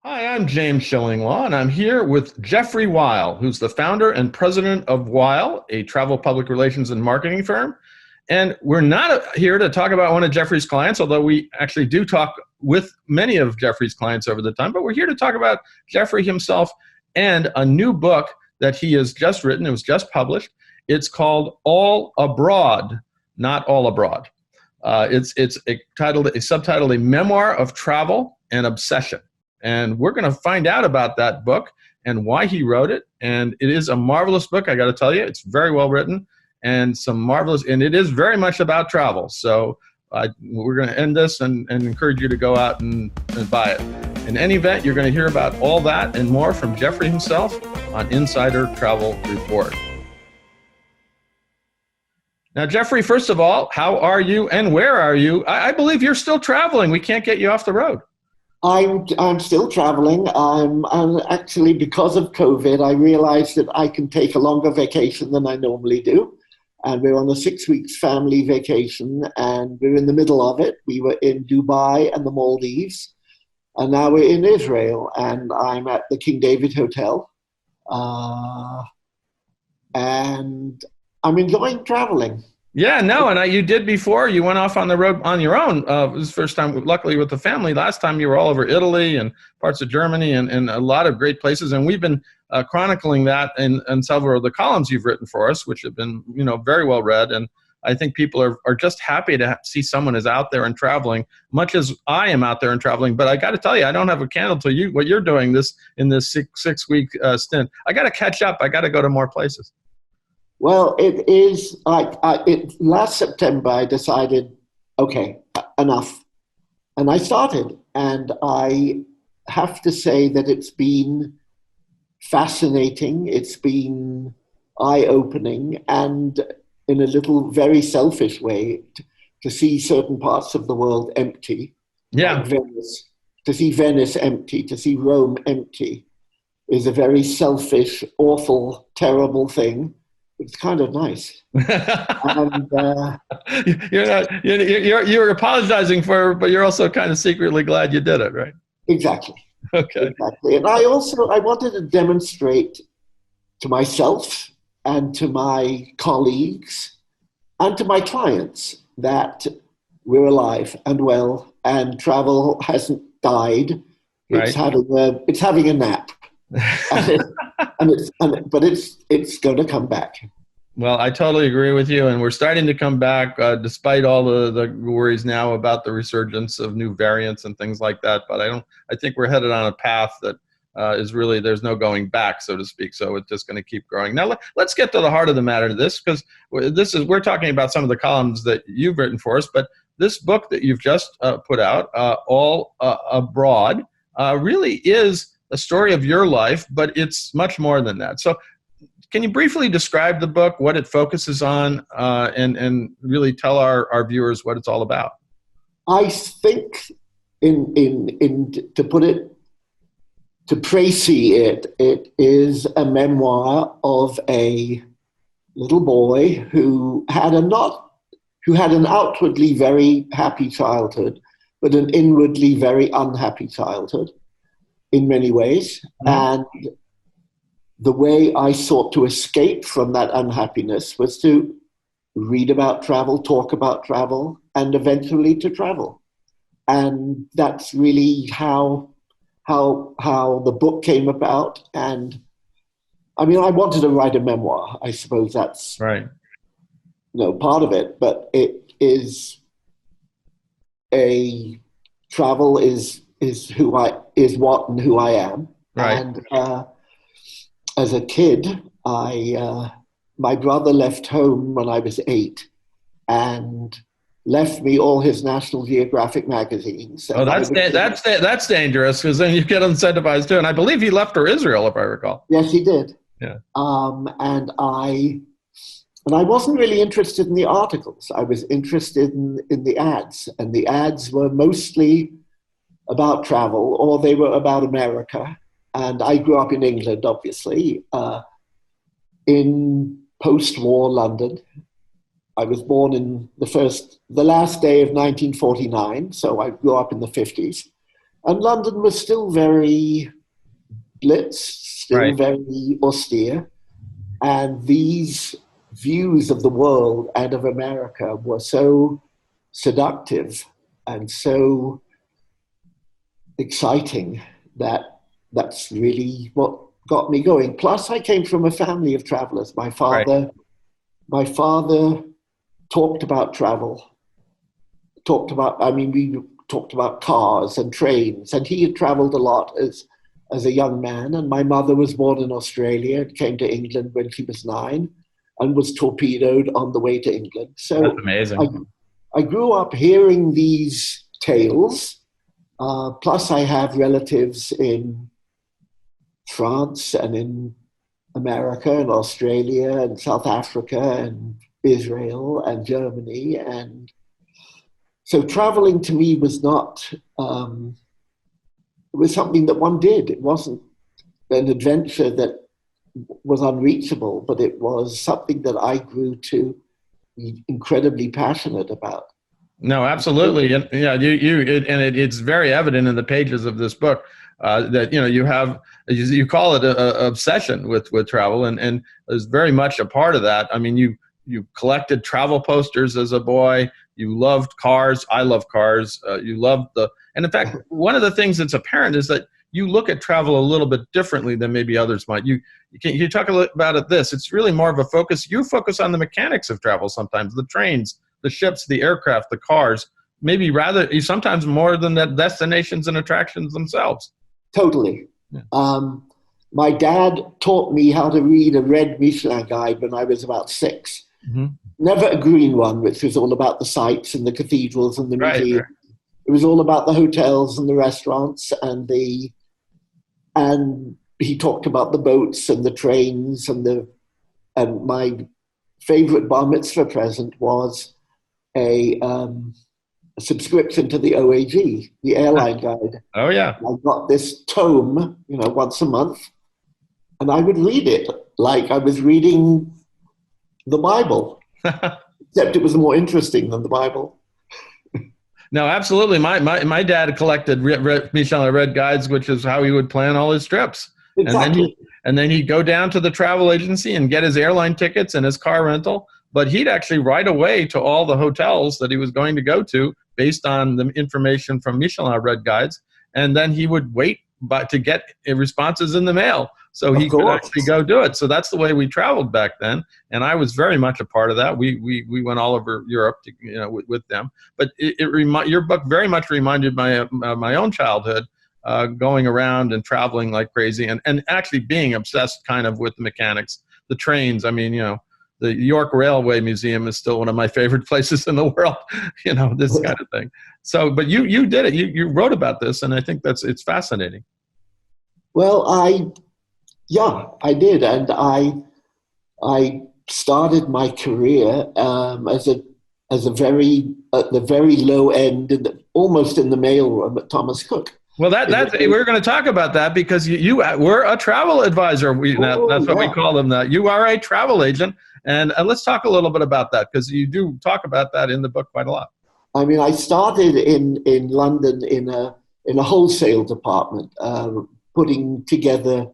Hi, I'm James Shillinglaw, and I'm here with Geoffrey Weill, who's the founder and president of Weill, a travel public relations and marketing firm. And we're not here to talk about one of Geoffrey's clients, although we actually do talk with many of Geoffrey's clients over the time, but we're here to talk about Geoffrey himself and a new book that he has just written. It was just published. It's called All Abroad, Not All Abroad. It's subtitled A Memoir of Travel and Obsession. And we're going to find out about that book and why he wrote it. And it is a marvelous book, I got to tell you. It's very well written and and it is very much about travel. So we're going to end this and encourage you to go out and buy it. In any event, you're going to hear about all that and more from Geoffrey himself on Insider Travel Report. Now, Geoffrey, first of all, how are you and where are you? I believe you're still traveling. We can't get you off the road. I'm still traveling. I'm actually, because of COVID, I realized that I can take a longer vacation than I normally do. And we're on a 6 weeks family vacation, and we're in the middle of it. We were in Dubai and the Maldives, and now we're in Israel, and I'm at the King David Hotel. And I'm enjoying traveling. Yeah, no, and you did before. You went off on the road on your own. It was the first time, luckily, with the family. Last time you were all over Italy and parts of Germany and a lot of great places. And we've been chronicling that in several of the columns you've written for us, which have been, very well read. And I think people are just happy to see someone is out there and traveling, much as I am out there and traveling. But I got to tell you, I don't have a candle to what you're doing in this six week stint. I got to catch up. I got to go to more places. Well, it is like last September I decided, okay, enough. And I started. And I have to say that it's been fascinating. It's been eye-opening, and in a little very selfish way, to see certain parts of the world empty. Yeah. Like Venice. To see Venice empty, to see Rome empty is a very selfish, awful, terrible thing. It's kind of nice. And, you're apologizing for, but you're also kind of secretly glad you did it, right? Exactly. Okay. Exactly. And I wanted to demonstrate to myself and to my colleagues and to my clients that we're alive and well, and travel hasn't died. It's Right. It's having a nap. But it's going to come back. Well, I totally agree with you, and we're starting to come back despite all the worries now about the resurgence of new variants and things like that. But I think we're headed on a path that is really, there's no going back, so to speak. So it's just going to keep growing. Now let's get to the heart of the matter to this, because we're talking about some of the columns that you've written for us, but this book that you've just put out, All Abroad, really is a story of your life, but it's much more than that. So can you briefly describe the book, what it focuses on, and really tell our viewers what it's all about? I think to précis it is a memoir of a little boy who had an outwardly very happy childhood, but an inwardly very unhappy childhood in many ways. Mm-hmm. And the way I sought to escape from that unhappiness was to read about travel, talk about travel, and eventually to travel. And that's really how the book came about. And I mean, I wanted to write a memoir. I suppose that's right. Part of it, but it is travel is what and who I am. Right. And as a kid, my brother left home when I was 8 and left me all his National Geographic magazines. Oh, that's dangerous, because then you get incentivized too. And I believe he left for Israel, if I recall. Yes, he did. Yeah. And I wasn't really interested in the articles. I was interested in the ads, and the ads were mostly about travel, or they were about America. And I grew up in England, obviously, in post-war London. I was born in the last day of 1949, so I grew up in the 50s. And London was still very blitz, still Right. very austere. And these views of the world and of America were so seductive and so exciting that that's really what got me going. Plus, I came from a family of travelers. Right. My father talked about travel, we talked about cars and trains, and he had traveled a lot as a young man. And my mother was born in Australia and came to England when she was 9 and was torpedoed on the way to England. That's So amazing. I grew up hearing these tales. Plus, I have relatives in France and in America and Australia and South Africa and Israel and Germany. And so traveling to me was not, it was something that one did. It wasn't an adventure that was unreachable, but it was something that I grew to be incredibly passionate about. No, absolutely. And yeah, it's very evident in the pages of this book that, you have, you call it a obsession with travel, and is very much a part of that. I mean, you collected travel posters as a boy. You loved cars. I love cars. You loved and in fact, one of the things that's apparent is that you look at travel a little bit differently than maybe others might. You talk a little about this. It's really more of a focus. You focus on the mechanics of travel sometimes, the trains, the ships, the aircraft, the cars, maybe sometimes more than the destinations and attractions themselves. Totally. Yeah. My dad taught me how to read a red Michelin guide when I was about 6. Mm-hmm. Never a green one, which was all about the sights and the cathedrals and the museums. Right. It was all about the hotels and the restaurants and he talked about the boats and the trains and my favorite bar mitzvah present was a subscription to the OAG, the airline guide. Oh yeah. I got this tome, once a month, and I would read it like I was reading the Bible, except it was more interesting than the Bible. No, absolutely. My dad collected Michelin red guides, which is how he would plan all his trips. Exactly. And then he'd go down to the travel agency and get his airline tickets and his car rental. But he'd actually write away to all the hotels that he was going to go to based on the information from Michelin red guides. And then he would wait to get responses in the mail so he could actually go do it. So that's the way we traveled back then. And I was very much a part of that. We went all over Europe with them. But your book very much reminded my own childhood, going around and traveling like crazy and actually being obsessed kind of with the mechanics, the trains. I mean, the York Railway Museum is still one of my favorite places in the world, this kind of thing. So, but you did it. You wrote about this, and I think it's fascinating. Well, I did, and I started my career as a very at the very low end, almost in the mailroom at Thomas Cook. Well, we're going to talk about that because you were a travel advisor. That's what we call them. That you are a travel agent, and let's talk a little bit about that because you do talk about that in the book quite a lot. I mean, I started in London in a wholesale department, putting together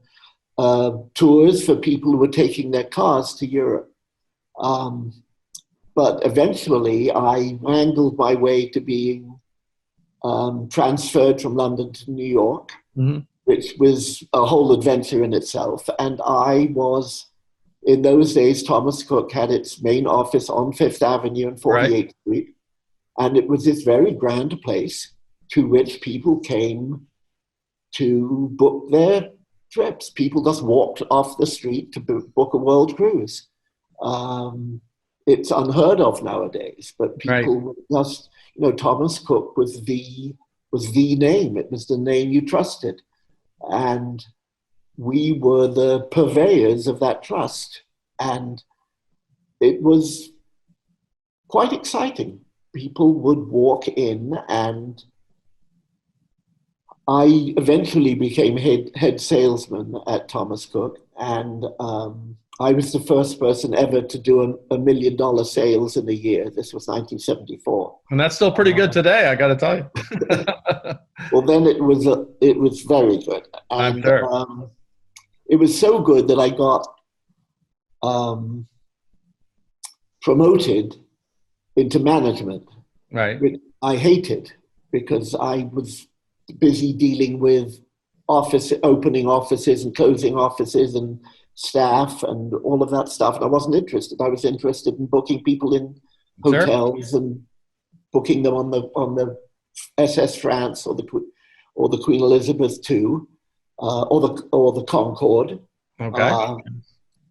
tours for people who were taking their cars to Europe. But eventually, I wrangled my way to being transferred from London to New York, mm-hmm. which was a whole adventure in itself. And I was, in those days, Thomas Cook had its main office on Fifth Avenue and 48th Street. And it was this very grand place to which people came to book their trips. People just walked off the street to book a world cruise. It's unheard of nowadays, but people just, Thomas Cook was the name. It was the name you trusted. And we were the purveyors of that trust. And it was quite exciting. People would walk in, and I eventually became head salesman at Thomas Cook, and I was the first person ever to do $1 million sales in a year. This was 1974. And that's still pretty good today, I got to tell you. Well, then it was very good, I'm and sure. it was so good that I got um, promoted into management, Right. which I hated because I was busy dealing with opening offices and closing offices and staff and all of that stuff. And I wasn't interested. I was interested in booking people in Sure. hotels and booking them on the SS France or the Queen Elizabeth II, or the Concorde, Okay. uh,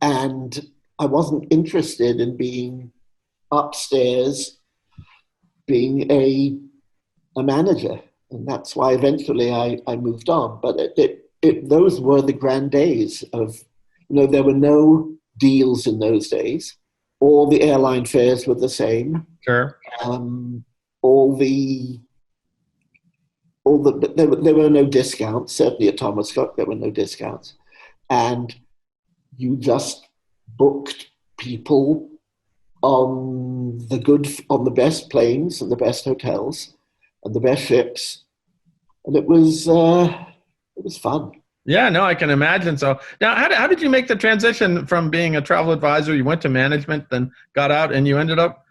and I wasn't interested in being upstairs, being a manager, and that's why eventually I moved on. But those were the grand days of, there were no deals in those days. All the airline fares were the same. Sure. Um, all the there were no discounts. Certainly at Thomas Cook, there were no discounts, and you just booked people on the best planes and the best hotels and the best ships, and it was fun. Yeah, no, I can imagine. So now, how did you make the transition from being a travel advisor? You went to management, then got out, and you ended up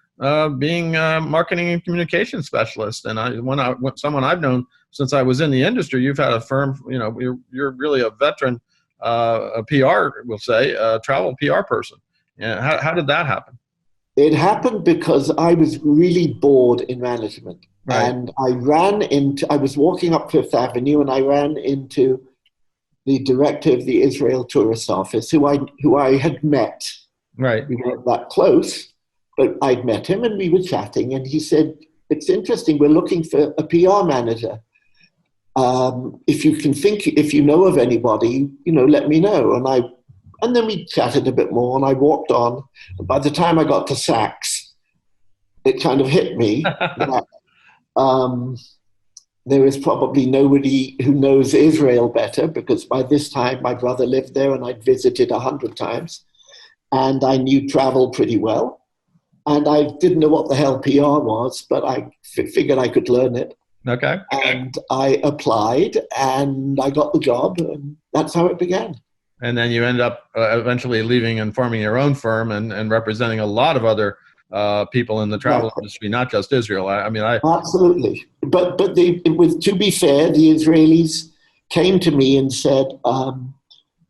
being a marketing and communication specialist. And when someone I've known since I was in the industry, you've had a firm. You're really a veteran, a PR, we'll say, a travel PR person. Yeah, how did that happen? It happened because I was really bored in management, Right, and I was walking up Fifth Avenue, and I ran into the director of the Israel Tourist Office, who I had met. right. We weren't that close, but I'd met him and we were chatting, and he said, "It's interesting. We're looking for a PR manager. If you know of anybody, let me know." And then we chatted a bit more, and I walked on. And by the time I got to Saks, it kind of hit me that um, there is probably nobody who knows Israel better, because by this time my brother lived there and I'd visited 100 times, and I knew travel pretty well. And I didn't know what the hell PR was, but I figured I could learn it. Okay. And I applied and I got the job, and that's how it began. And then you end up eventually leaving and forming your own firm and representing a lot of other people in the travel Exactly. industry, not just Israel. I mean, Absolutely. To be fair, the Israelis came to me and said,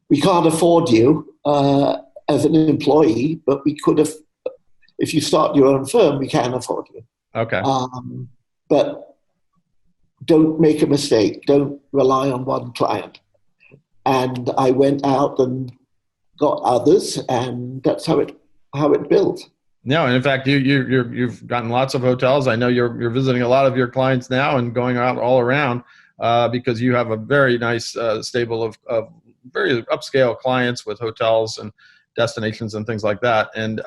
"We can't afford you as an employee, but we could have, if you start your own firm, we can afford you. Okay. But don't make a mistake. Don't rely on one client." And I went out and got others, and that's how it built. No, and in fact, you've gotten lots of hotels. I know you're visiting a lot of your clients now and going out all around because you have a very nice stable of very upscale clients with hotels and destinations and things like that. And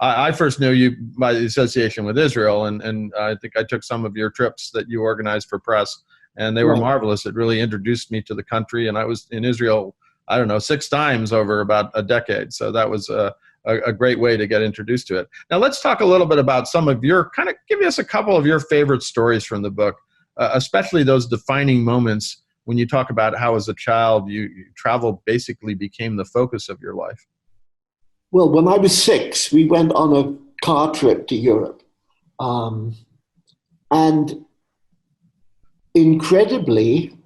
I first knew you by the association with Israel, and I think I took some of your trips that you organized for press, and they were Right. marvelous. It really introduced me to the country, and I was in Israel, I don't know, 6 times over about a decade. So that was a great way to get introduced to it. Now let's talk a little bit about some of your give us a couple of your favorite stories from the book, especially those defining moments when you talk about how as a child travel basically became the focus of your life. Well, when I was 6, we went on a car trip to Europe. And incredibly,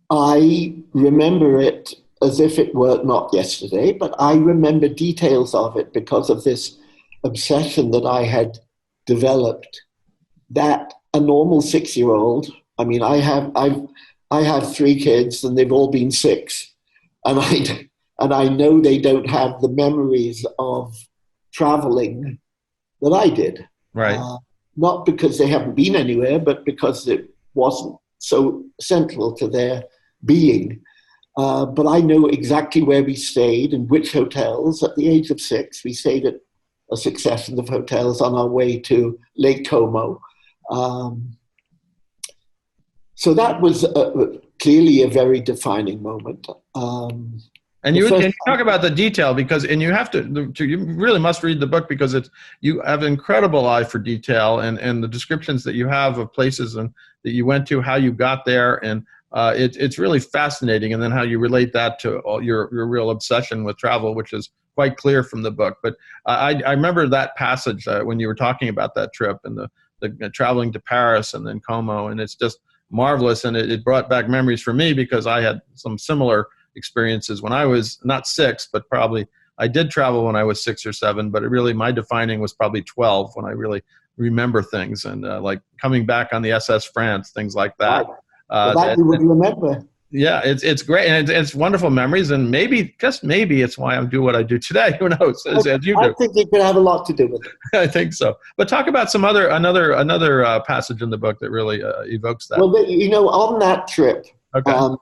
I remember it as if it were not yesterday, but I remember details of it because of this obsession that I had developed, that a normal 6-year-old, I mean, I have 3 kids and they've all been 6. And I know they don't have the memories of traveling that I did. Right. Not because they haven't been anywhere, but because it wasn't so central to their being. But I know exactly where we stayed and which hotels. At the age of 6, we stayed at a succession of hotels on our way to Lake Como. So that was clearly a very defining moment. And you talk about the detail and you have you really must read the book because you have an incredible eye for detail and the descriptions that you have of places and that you went to, how you got there, and it's really fascinating. And then how you relate that to all your real obsession with travel, which is quite clear from the book. But I remember that passage when you were talking about that trip and the traveling to Paris and then Como, and it's just marvelous. And it brought back memories for me because I had some similar experiences when I was not 6, but probably I did travel when I was 6 or 7, but my defining was probably 12 when I really remember things, and like coming back on the SS France, things like that. Right. Well, that you would remember. Yeah, it's great, and it's wonderful memories, and maybe, just maybe, it's why I do what I do today. Who knows? As you do. I think it could have a lot to do with it. I think so. But talk about some another passage in the book that really evokes that. Well, on that trip, Okay.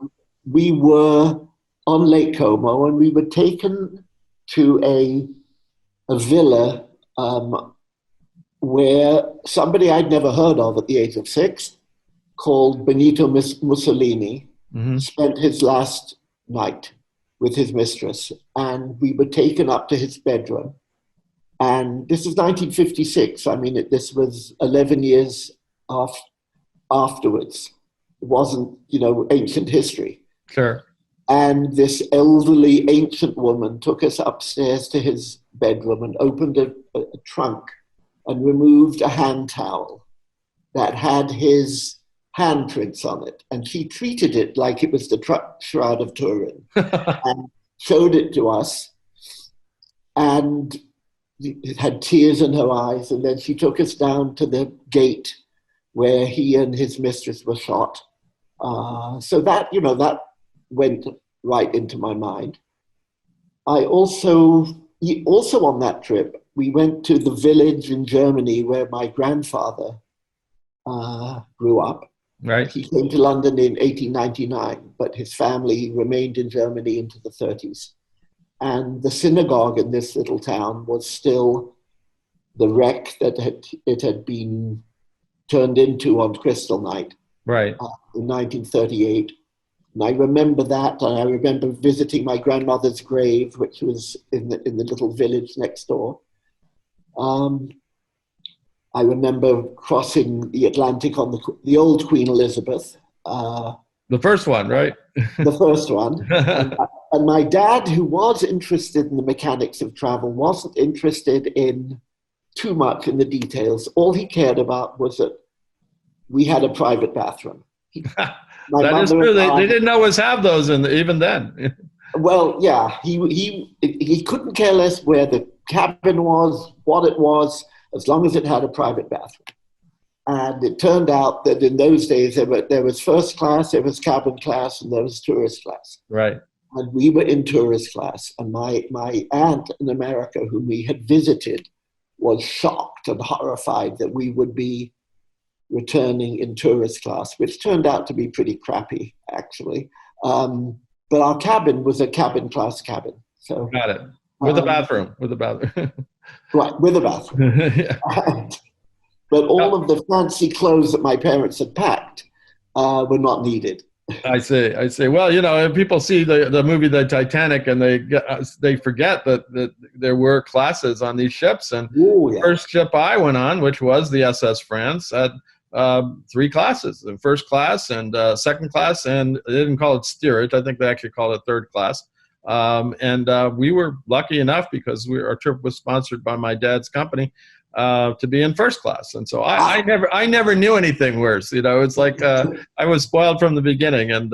We were on Lake Como, and we were taken to a villa where somebody I'd never heard of at the age of 6, called Benito Mussolini, spent his last night with his mistress. And we were taken up to his bedroom. And this is 1956. I mean, this was 11 years afterwards. It wasn't, ancient history. Sure. And this elderly ancient woman took us upstairs to his bedroom and opened a trunk and removed a hand towel that had his handprints on it. And she treated it like it was the Shroud of Turin and showed it to us. And it had tears in her eyes. And then she took us down to the gate where he and his mistress were shot. So that went right into my mind. I also on that trip, we went to the village in Germany where my grandfather grew up. Right. He came to London in 1899, but his family remained in Germany into the 30s. And the synagogue in this little town was still the wreck that it had been turned into on Crystal Night. Right. In 1938. And I remember that, and I remember visiting my grandmother's grave, which was in the little village next door. I remember crossing the Atlantic on the old Queen Elizabeth. The first one, right? The first one. And my dad, who was interested in the mechanics of travel, wasn't interested in too much in the details. All he cared about was that we had a private bathroom. That is true. They didn't always have those, even then. Well, yeah, he couldn't care less where the cabin was, what it was, as long as it had a private bathroom. And it turned out that in those days there was first class, there was cabin class, and there was tourist class. Right. And we were in tourist class. And my aunt in America, whom we had visited, was shocked and horrified that we would be returning in tourist class, which turned out to be pretty crappy, actually. But our cabin was a cabin class cabin. So got it. With a bathroom. Right, with a bathroom. Yeah. But all of the fancy clothes that my parents had packed were not needed. I see. Well, people see the movie The Titanic, and they forget that there were classes on these ships. And the first ship I went on, which was the SS France, had 3 classes: the first class and second class, and they didn't call it steerage. I think they actually called it third class. And we were lucky enough because our trip was sponsored by my dad's company to be in first class. And so I never knew anything worse. It's like I was spoiled from the beginning, and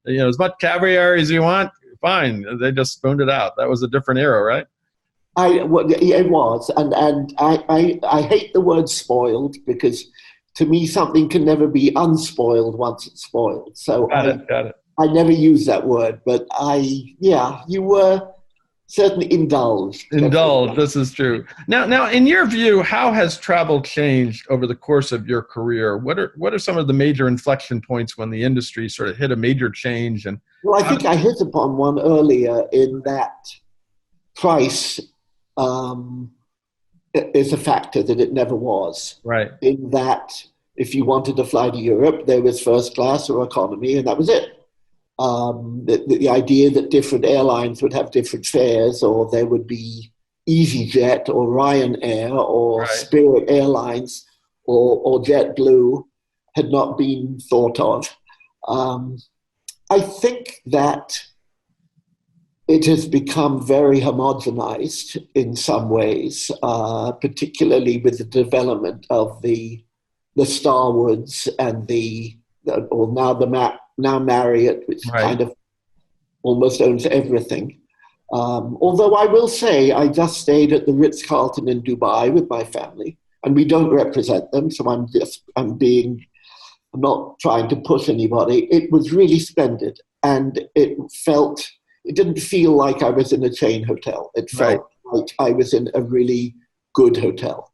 as much caviar as you want, fine. They just spooned it out. That was a different era, right? It was, and I hate the word spoiled, because to me something can never be unspoiled once it's spoiled. So got it. I never use that word, but you were certainly indulged. This is true. Now, in your view, how has travel changed over the course of your career? What are some of the major inflection points when the industry sort of hit a major change? And well, I think I hit upon one earlier, in that price is a factor that it never was. Right. In that, if you wanted to fly to Europe, there was first class or economy, and that was it. The idea that different airlines would have different fares, or there would be EasyJet or Ryanair or Spirit Airlines or JetBlue, had not been thought of. I think that it has become very homogenized in some ways, particularly with the development of the Starwoods and now Marriott, which Right. kind of almost owns everything. Although I will say, I just stayed at the Ritz-Carlton in Dubai with my family, and we don't represent them, so I'm not trying to push anybody. It was really splendid, and it didn't feel like I was in a chain hotel. It felt like I was in a really good hotel.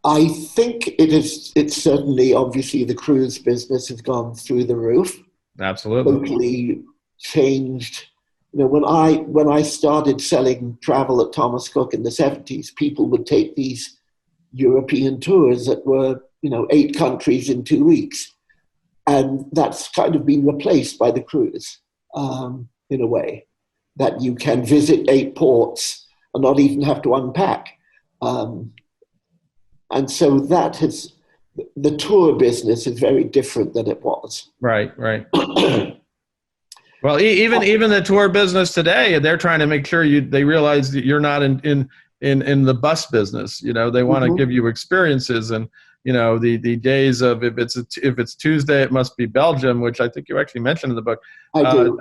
I think it's certainly, obviously, the cruise business has gone through the roof. Absolutely. Totally changed. When I started selling travel at Thomas Cook in the 70s, people would take these European tours that were, 8 countries in 2 weeks. And that's kind of been replaced by the cruise, in a way, that you can visit 8 ports and not even have to unpack. And so the tour business is very different than it was. Right. Well, even the tour business today, they're trying to make sure they realize that you're not in the bus business. They want to give you experiences, and the days of if it's Tuesday, it must be Belgium, which I think you actually mentioned in the book. I do.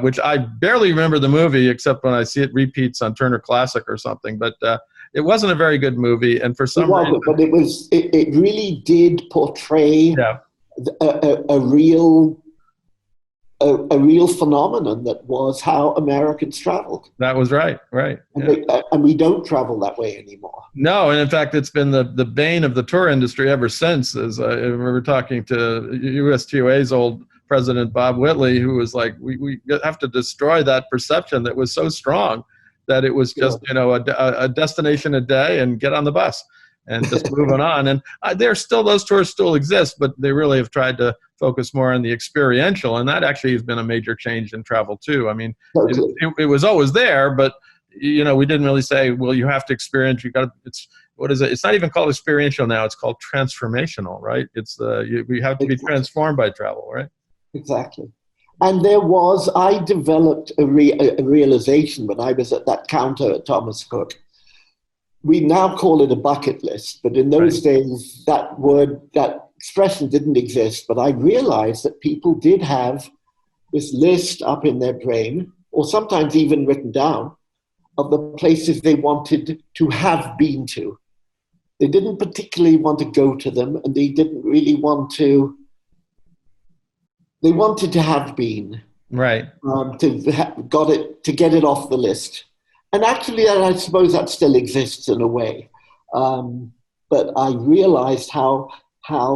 Which I barely remember the movie except when I see it repeats on Turner Classic or something. But it wasn't a very good movie, and for some reason, but it really did portray a real phenomenon that was how Americans traveled. That was right. And we don't travel that way anymore. No, and in fact, it's been the bane of the tour industry ever since. As I remember talking to USTOA's old president, Bob Whitley, who was like, we have to destroy that perception that was so strong that it was just, a destination a day and get on the bus and just moving on. And those tours still exist, but they really have tried to focus more on the experiential. And that actually has been a major change in travel too. I mean, it was always there, but we didn't really say, well, you have to experience, what is it? It's not even called experiential now. It's called transformational, right? It's we have to be transformed by travel, right? Exactly. And I developed a realization when I was at that counter at Thomas Cook. We now call it a bucket list, but in those days, that expression didn't exist. But I realized that people did have this list up in their brain, or sometimes even written down, of the places they wanted to have been to. They didn't particularly want to go to them, and they didn't really want to. They wanted to have been, right? To get it off the list, and actually, I suppose that still exists in a way. But I realized how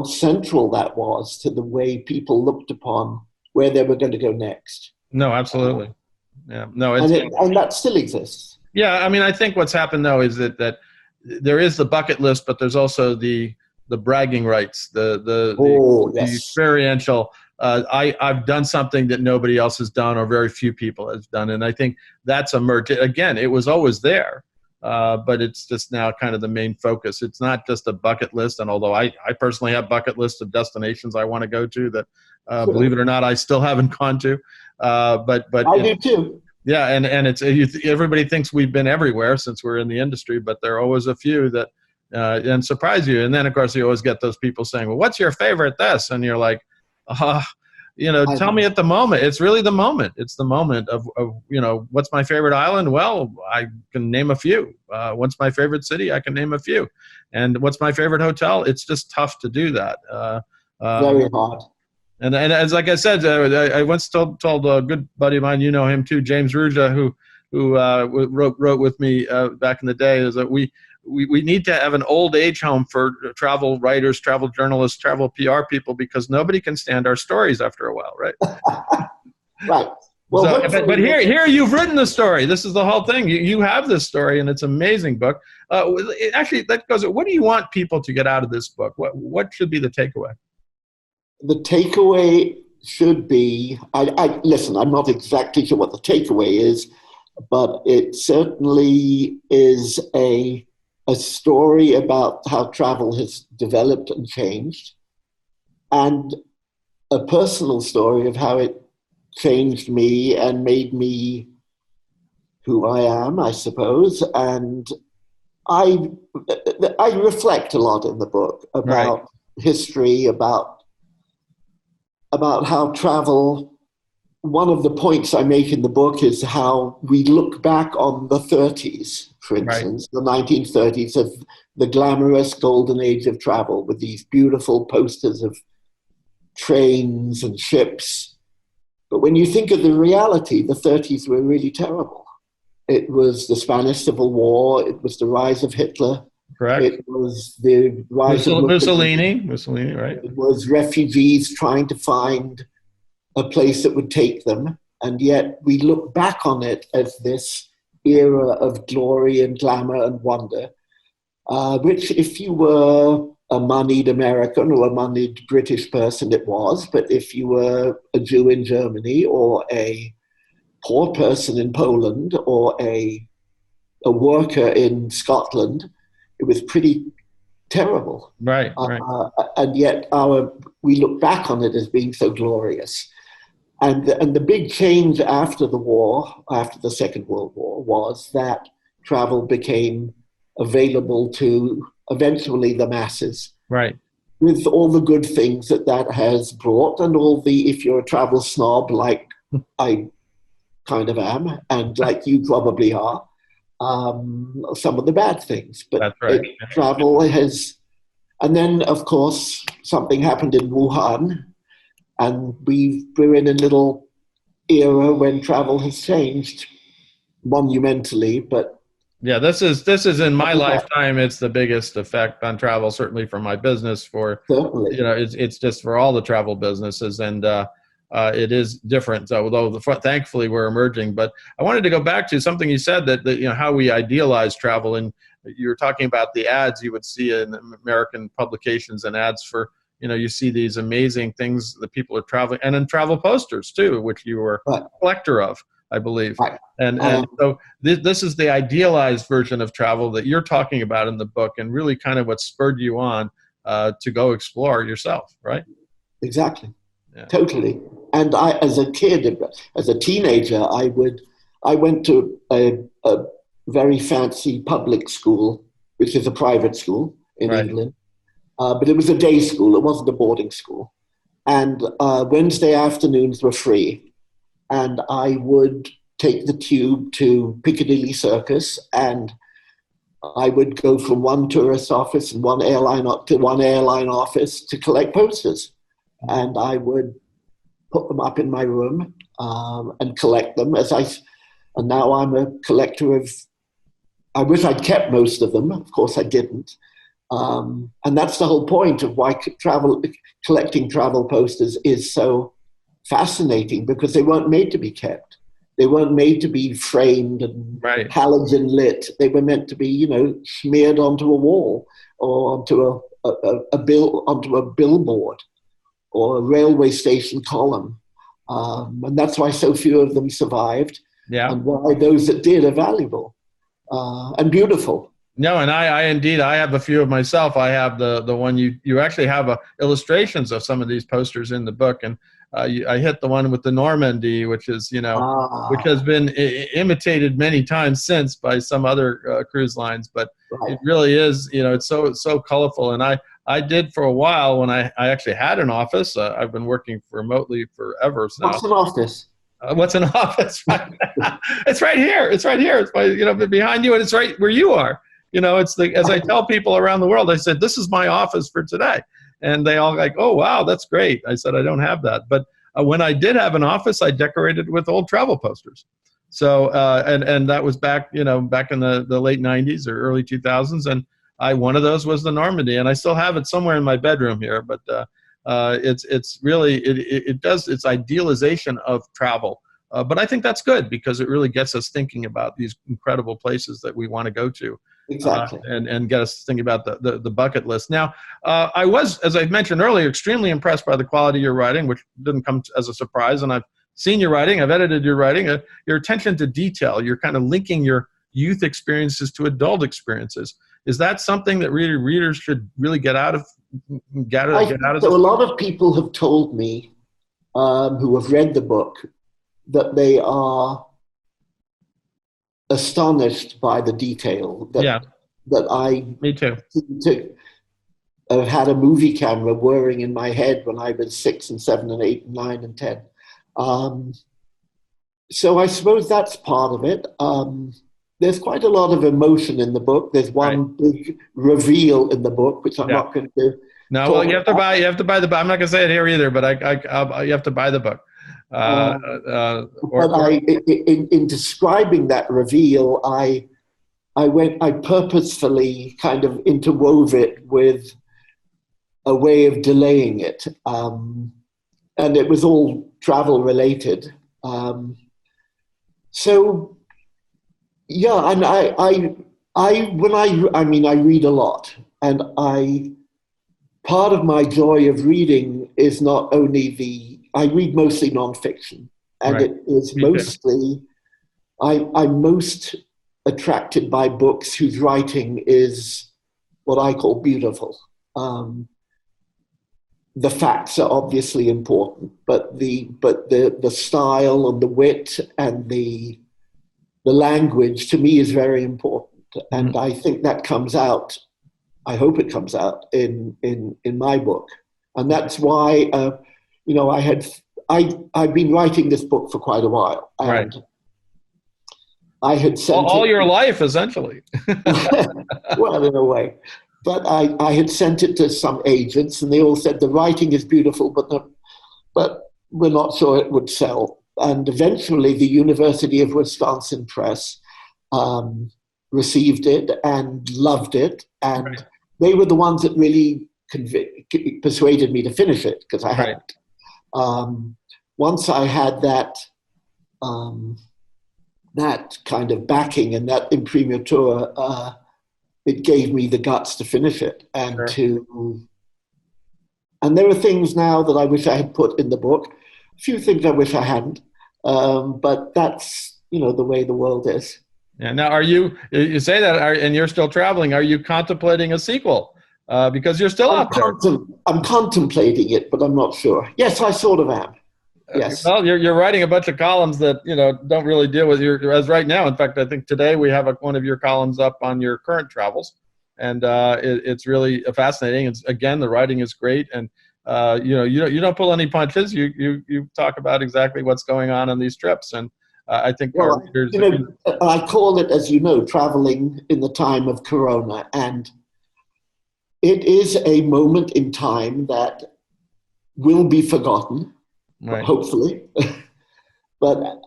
central that was to the way people looked upon where they were going to go next. No, absolutely. And that still exists. Yeah, I mean, I think what's happened though is that there is the bucket list, but there's also the bragging rights, the experiential. I've done something that nobody else has done, or very few people has done, and I think that's emerged. Again, it was always there, but it's just now kind of the main focus. It's not just a bucket list, and although I personally have bucket lists of destinations I want to go to that, believe it or not, I still haven't gone to. But I do too. Yeah, and everybody thinks we've been everywhere since we're in the industry, but there are always a few that and surprise you. And then of course you always get those people saying, "Well, what's your favorite this?" And you're like, tell me at the moment. It's really the moment. It's the moment of what's my favorite island? Well, I can name a few. What's my favorite city? I can name a few. And what's my favorite hotel? It's just tough to do that. Very hard. And as like I said, I once told a good buddy of mine, you know him too, James Ruja, who wrote with me back in the day, is that we need to have an old age home for travel writers, travel journalists, travel PR people, because nobody can stand our stories after a while, right? Right. Well, but here you've written the story. This is the whole thing. You have this story, and it's an amazing book. Actually, that goes. What do you want people to get out of this book? What should be the takeaway? The takeaway should be, listen, I'm not exactly sure what the takeaway is, but it certainly is a a story about how travel has developed and changed, and a personal story of how it changed me and made me who I am, I suppose. And I reflect a lot in the book about history, about how travel. One of the points I make in the book is how we look back on the 30s, for instance, the 1930s, of the glamorous golden age of travel, with these beautiful posters of trains and ships. But when you think of the reality, the 30s were really terrible. It was the Spanish Civil War. It was the rise of Hitler. Correct. It was the rise of Mussolini, right? It was refugees trying to find a place that would take them. And yet we look back on it as this era of glory and glamour and wonder, which if you were a moneyed American or a moneyed British person, it was. But if you were a Jew in Germany or a poor person in Poland or a worker in Scotland, it was pretty terrible. Right. And yet we look back on it as being so glorious. And the big change after the war, after the Second World War, was that travel became available to eventually the masses. Right. With all the good things that has brought, and all the, if you're a travel snob like I kind of am, and like you probably are, some of the bad things. But that's right. Travel has, and then of course something happened in Wuhan, and we're in a little era when travel has changed monumentally. But yeah, this is in my lifetime. It's the biggest effect on travel, certainly for my business. Certainly. It's just for all the travel businesses, and it is different. Although thankfully we're emerging. But I wanted to go back to something you said that how we idealize travel, and you were talking about the ads you would see in American publications and ads for. You see these amazing things that people are traveling, and in travel posters too, which you were a collector of, I believe. Right. And so this is the idealized version of travel that you're talking about in the book, and really kind of what spurred you on to go explore yourself, right? Exactly. Yeah. Totally. And I, as a kid, as a teenager, I went to a very fancy public school, which is a private school in England. But it was a day school. It wasn't a boarding school. And Wednesday afternoons were free. And I would take the tube to Piccadilly Circus, and I would go from one tourist office and one airline office to collect posters. And I would put them up in my room and collect them. And now I'm a collector of, I wish I'd kept most of them. Of course I didn't. And that's the whole point of why collecting travel posters is so fascinating, because they weren't made to be kept. They weren't made to be framed and halogen lit. They were meant to be, smeared onto a wall or onto a billboard or a railway station column. And that's why so few of them survived, and why those that did are valuable and beautiful. No, and I indeed, I have a few of myself. I have the one you actually have illustrations of some of these posters in the book, and I hit the one with the Normandy, which is which has been imitated many times since by some other cruise lines, but it really is it's so colorful. And I did for a while when I actually had an office. I've been working remotely forever. So what's an office? What's an office? It's right here. It's right here. It's behind you, and it's right where you are. It's as I tell people around the world, I said, this is my office for today. And they all like, oh, wow, that's great. I said, I don't have that. But when I did have an office, I decorated with old travel posters. So, and that was back in the late 90s or early 2000s. And one of those was the Normandy. And I still have it somewhere in my bedroom here. But it's really, it's idealization of travel. But I think that's good, because it really gets us thinking about these incredible places that we want to go to. Exactly. And get us thinking about the bucket list. Now, I was, as I mentioned earlier, extremely impressed by the quality of your writing, which didn't come as a surprise. And I've seen your writing. I've edited your writing. Your attention to detail. You're kind of linking your youth experiences to adult experiences. Is that something that readers should really get out of? Get I out think of so. this? A lot of people have told me who have read the book that they are astonished by the detail Yeah, that I me too. seem to have had a movie camera whirring in my head when I was 6 and 7 and 8 and 9 and 10. So I suppose that's part of it. There's quite a lot of emotion in the book. There's Right. one big reveal in the book, which I'm Yeah. not going to No, talk well, you have to buy. You have to buy the book. I'm not going to say it here either, but you have to buy the book. In describing that reveal, I purposefully kind of interwove it with a way of delaying it, and it was all travel related. So yeah, and I read a lot, and part of my joy of reading is not only I read mostly nonfiction, and Right. it is Me too. mostly, I'm most attracted by books whose writing is what I call beautiful. The facts are obviously important, but the style and the wit and the language to me is very important, and I think that comes out. I hope it comes out in my book, and that's why I've been writing this book for quite a while, and Right. I had sent all it, your life, essentially. well, in a way, but I had sent it to some agents, and they all said the writing is beautiful, but we're not sure it would sell. And eventually, the University of Wisconsin Press received it and loved it, and Right. they were the ones that really persuaded me to finish it, because I hadn't. Once I had that kind of backing and that imprimatur, it gave me the guts to finish it, and Sure. and there are things now that I wish I had put in the book. A few things I wish I hadn't, but that's the way the world is. Yeah. Now, you say that, and you're still traveling? Are you contemplating a sequel? Because you're still out there. I'm contemplating it, but I'm not sure. Yes, I sort of am. Yes. Well, you're writing a bunch of columns that don't really deal with as right now. In fact, I think today we have one of your columns up on your current travels, and it's really fascinating. It's, again, the writing is great, and you don't pull any punches. You talk about exactly what's going on these trips, and I think our readers. I call it, as you know, traveling in the time of Corona, and it is a moment in time that will be forgotten. Right. Hopefully, but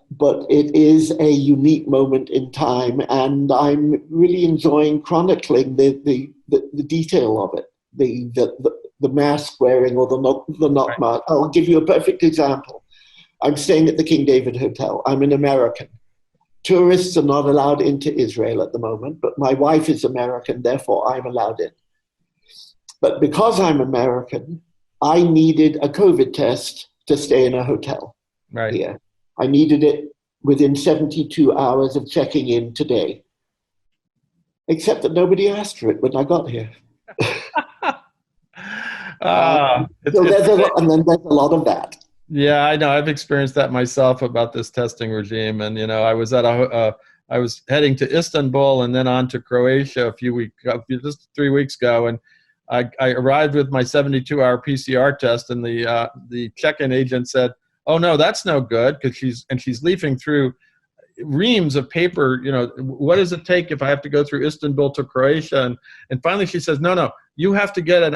it is a unique moment in time, and I'm really enjoying chronicling the detail of it, the mask wearing or the not mask. I'll give you a perfect example. I'm staying at the King David Hotel. I'm an American. Tourists are not allowed into Israel at the moment, but my wife is American, therefore I'm allowed in. But because I'm American, I needed a COVID test to stay in a hotel here. I needed it within 72 hours of checking in today. Except that nobody asked for it when I got here. So there's a lot of that. Yeah, I know. I've experienced that myself about this testing regime, and I was I was heading to Istanbul and then on to Croatia just 3 weeks ago, and I arrived with my 72-hour PCR test, and the check-in agent said, "Oh no, that's no good," because she's leafing through reams of paper. What does it take if I have to go through Istanbul to Croatia? And finally she says, "No, you have to get an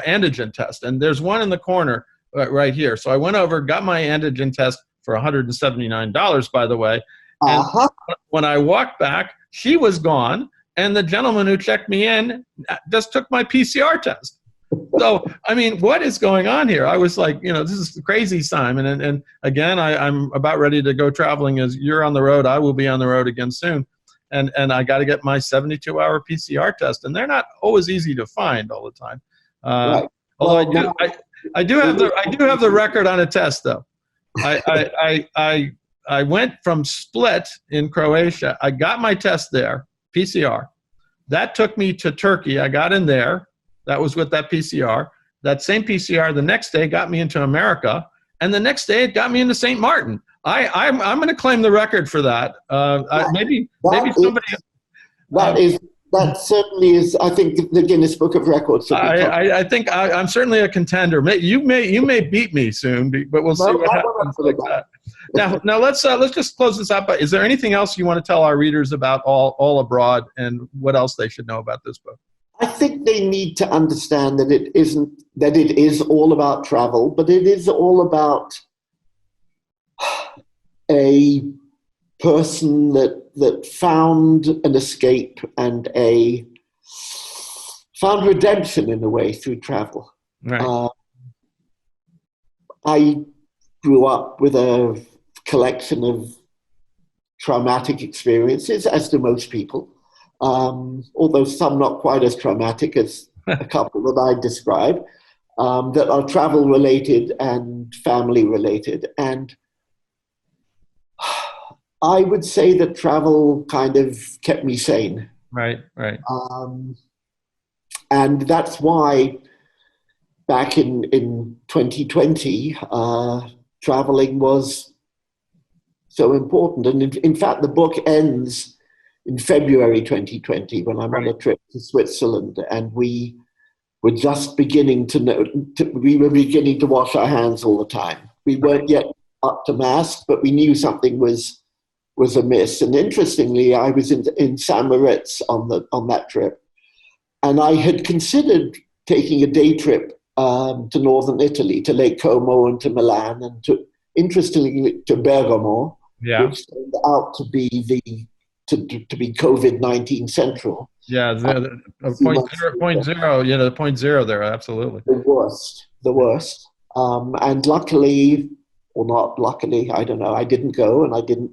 antigen test, and there's one in the corner right here." So I went over, got my antigen test for $179, by the way. And when I walked back, she was gone. And the gentleman who checked me in just took my PCR test. So, I mean, what is going on here? I was like, this is crazy, Simon. And again, I'm about ready to go traveling. As you're on the road, I will be on the road again soon. And I got to get my 72-hour PCR test. And they're not always easy to find all the time. Right. Although I do have the record on a test, though. I went from Split in Croatia. I got my test there, PCR. That took me to Turkey. I got in there. That was with that PCR. That same PCR the next day got me into America. And the next day it got me into St. Martin. I'm going to claim the record for that. Maybe somebody. That certainly is, I think, the Guinness Book of Records. I think I'm certainly a contender. You may beat me soon, but we'll see what happens like that. Now let's just close this up. Is there anything else you want to tell our readers about All Abroad and what else they should know about this book? I think they need to understand that it is all about travel, but it is all about a person that found an escape and found redemption in a way through travel. Right. I grew up with a collection of traumatic experiences, as do most people, although some not quite as traumatic as a couple that I describe, that are travel-related and family-related. And I would say that travel kind of kept me sane. Right. And that's why back in 2020, traveling was so important. And in fact, the book ends in February 2020 when I'm on a trip to Switzerland, and we were just beginning we were beginning to wash our hands all the time. We weren't yet up to masks, but we knew something was amiss. And interestingly, I was in St. Moritz on that trip, and I had considered taking a day trip to northern Italy, to Lake Como and to Milan, and interestingly to Bergamo, which turned out to be to be COVID-19 central. Yeah, the point zero, the point zero there, absolutely. The worst. And luckily, or not luckily, I don't know, I didn't go and I didn't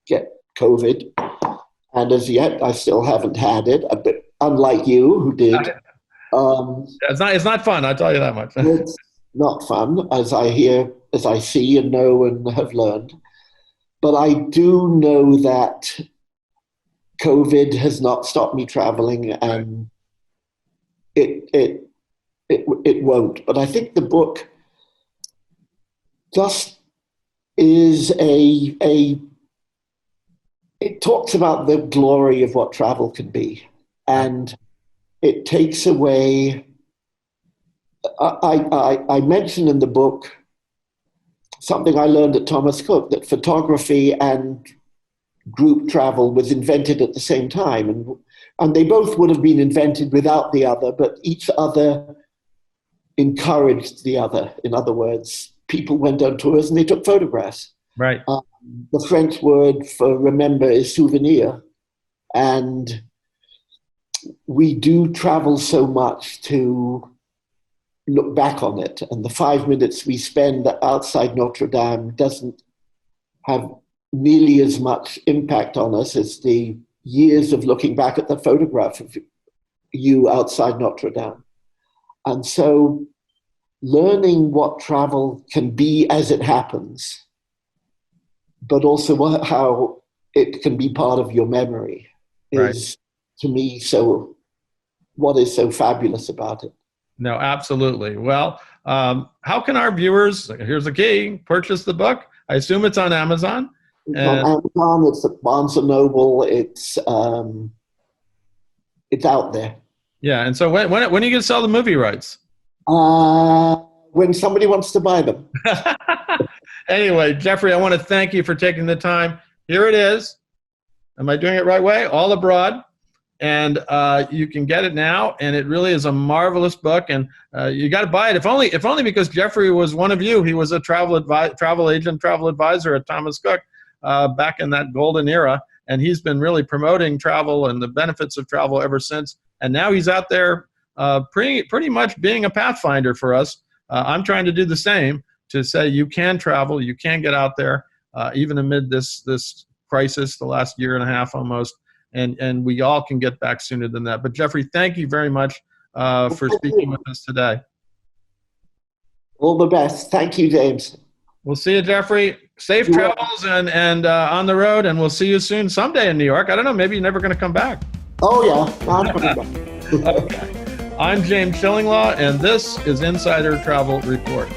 get COVID. And as yet, I still haven't had it, but unlike you, who did. It's not fun, I'll tell you that much. It's not fun, as I see and know and have learned. But I do know that COVID has not stopped me traveling, and it won't. But I think the book just is it talks about the glory of what travel can be, and it takes away. I mention in the book something I learned at Thomas Cook, that photography and group travel was invented at the same time, and they both would have been invented without the other, but each other encouraged the other. In other words, people went on tours and they took photographs. Right. The French word for remember is souvenir, and we do travel so much to look back on it, and the 5 minutes we spend outside Notre Dame doesn't have nearly as much impact on us as the years of looking back at the photograph of you outside Notre Dame. And so learning what travel can be as it happens, but also how it can be part of your memory is, to me, what is so fabulous about it. No, absolutely. Well, how can our viewers, here's the key, purchase the book? I assume it's on Amazon. It's on Amazon, it's at Barnes & Noble, it's out there. Yeah, and so when are you going to sell the movie rights? When somebody wants to buy them. Anyway, Geoffrey, I want to thank you for taking the time. Here it is. Am I doing it right way? All Abroad. And you can get it now, and it really is a marvelous book, and you got to buy it. If only because Geoffrey was one of you. He was a travel agent, travel advisor at Thomas Cook back in that golden era, and he's been really promoting travel and the benefits of travel ever since. And now he's out there pretty much being a pathfinder for us. I'm trying to do the same, to say you can travel, you can get out there, even amid this crisis, the last year and a half almost. And we all can get back sooner than that. But Geoffrey, thank you very much for speaking with us today. All the best. Thank you, James. We'll see you, Geoffrey. Safe travels and on the road, and we'll see you soon someday in New York. I don't know, maybe you're never going to come back. Oh yeah, I'll put it back. Okay. I'm James Shillinglaw, and this is Insider Travel Report.